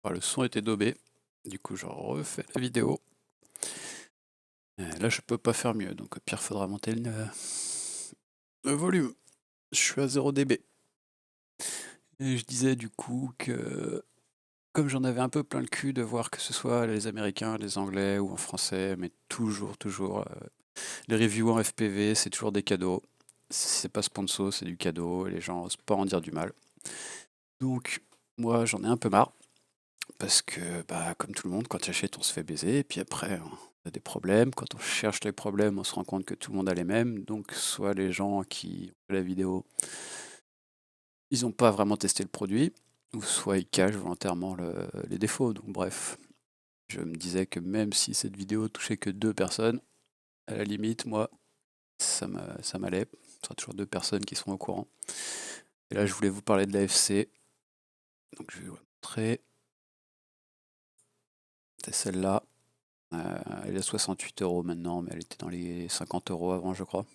Le son était daubé, du coup je refais la vidéo. Là je peux pas faire mieux, donc au pire faudra monter le volume. Je suis à 0 dB. Et je disais du coup que comme j'en avais un peu plein le cul de voir que ce soit les Américains, les Anglais ou en français, mais toujours, les reviews en FPV, c'est toujours des cadeaux. C'est pas sponsor, c'est du cadeau, et les gens osent pas en dire du mal. Donc moi j'en ai un peu marre. Parce que, bah, comme tout le monde, quand tu achètes, on se fait baiser, et puis après, on a des problèmes. Quand on cherche les problèmes, on se rend compte que tout le monde a les mêmes. Donc, soit les gens qui ont fait la vidéo, ils n'ont pas vraiment testé le produit, ou soit ils cachent volontairement les défauts. Donc, bref, je me disais que même si cette vidéo touchait que 2 personnes, à la limite, moi, ça m'allait. Ce sera toujours 2 personnes qui seront au courant. Et là, je voulais vous parler de l'AFC. Donc, je vais vous la montrer. C'est celle-là. Elle est à 68 € maintenant, mais elle était dans les 50 € avant, je crois.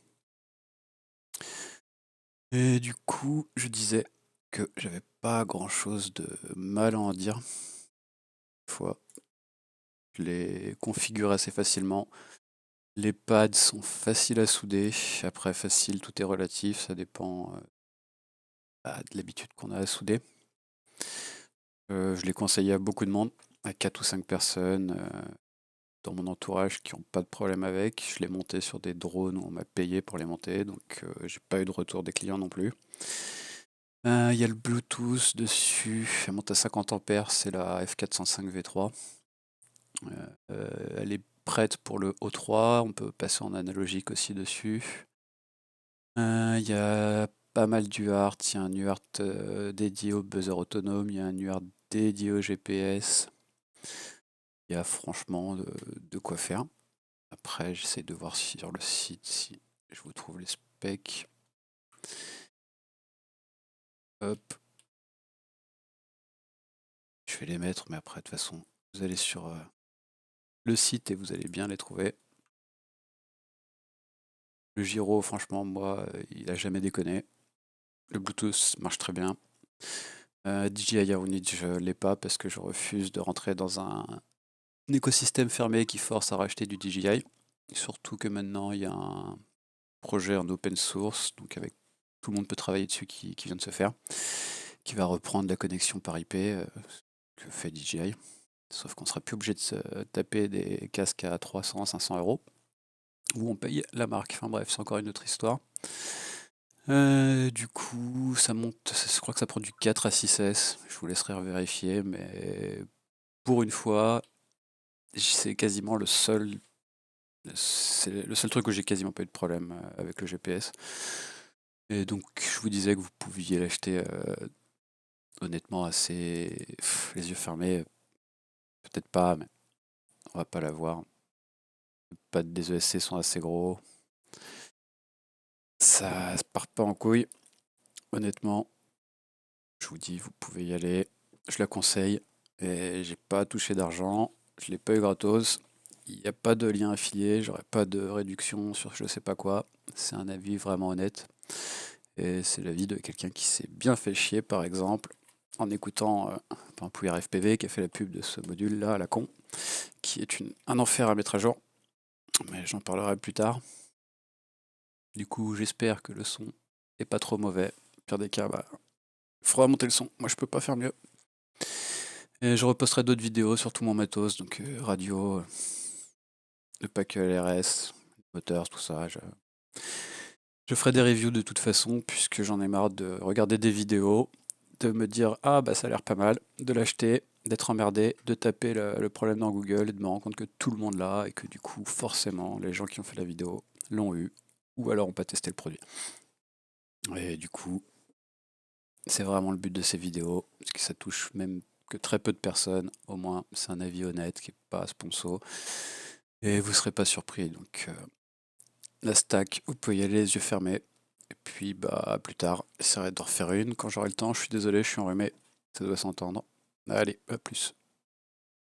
Et du coup, je disais que j'avais pas grand-chose de mal à en dire. Fois, je les configure assez facilement. Les pads sont faciles à souder. Après, facile, tout est relatif. Ça dépend de l'habitude qu'on a à souder. Je les conseille à beaucoup de monde, à 4 ou 5 personnes dans mon entourage qui n'ont pas de problème avec. Je l'ai monté sur des drones où on m'a payé pour les monter, donc j'ai pas eu de retour des clients non plus. Il y a le Bluetooth dessus, elle monte à 50 ampères, c'est la F405 V3. Elle est prête pour le O3, on peut passer en analogique aussi dessus. Il y a pas mal d'UART, il y a un UART dédié au buzzer autonome, il y a un UART dédié au GPS. Il y a franchement de quoi faire. Après, j'essaie de voir sur le site si je vous trouve les specs. Hop. Je vais les mettre, mais après, de toute façon, vous allez sur le site et vous allez bien les trouver. Le gyro, franchement, moi, il a jamais déconné. Le Bluetooth marche très bien. DJI Aronit, je l'ai pas parce que je refuse de rentrer dans un écosystème fermé qui force à racheter du DJI. Surtout que maintenant, il y a un projet en open source, donc avec tout le monde peut travailler dessus qui vient de se faire, qui va reprendre la connexion par IP que fait DJI. Sauf qu'on sera plus obligé de se taper des casques à 300, 500 € où on paye la marque. Enfin bref, c'est encore une autre histoire. Du coup, ça monte, je crois que ça prend du 4 à 6S. Je vous laisserai vérifier, mais pour une fois, c'est quasiment c'est le seul truc où j'ai quasiment pas eu de problème avec le GPS. Et donc, je vous disais que vous pouviez l'acheter honnêtement assez les yeux fermés. Peut-être pas, mais on va pas l'avoir. Les pads des ESC sont assez gros. Ça se part pas en couille. Honnêtement, je vous dis, vous pouvez y aller. Je la conseille. Et j'ai pas touché d'argent. Je l'ai pas eu gratos. Il n'y a pas de lien affilié. J'aurai pas de réduction sur je sais pas quoi. C'est un avis vraiment honnête. Et c'est l'avis de quelqu'un qui s'est bien fait chier, par exemple, en écoutant un pouillard FPV qui a fait la pub de ce module-là à la con, qui est un enfer à mettre à jour. Mais j'en parlerai plus tard. Du coup, j'espère que le son est pas trop mauvais. Au pire des cas, bah, il faudra monter le son. Moi, je peux pas faire mieux. Et je reposterai d'autres vidéos sur tout mon matos, donc radio, le pack LRS, moteur, tout ça. Je ferai des reviews de toute façon, puisque j'en ai marre de regarder des vidéos, de me dire ah bah ça a l'air pas mal, de l'acheter, d'être emmerdé, de taper le problème dans Google et de me rendre compte que tout le monde l'a et que du coup forcément les gens qui ont fait la vidéo l'ont eu ou alors ont pas testé le produit. Et du coup, c'est vraiment le but de ces vidéos, parce que ça touche même que très peu de personnes, au moins c'est un avis honnête qui est pas sponsor. Et vous serez pas surpris, donc la stack, vous pouvez y aller les yeux fermés. Et puis bah plus tard, j'essaierai d'en refaire une quand j'aurai le temps. Je suis désolé, je suis enrhumé, ça doit s'entendre. Allez, à plus.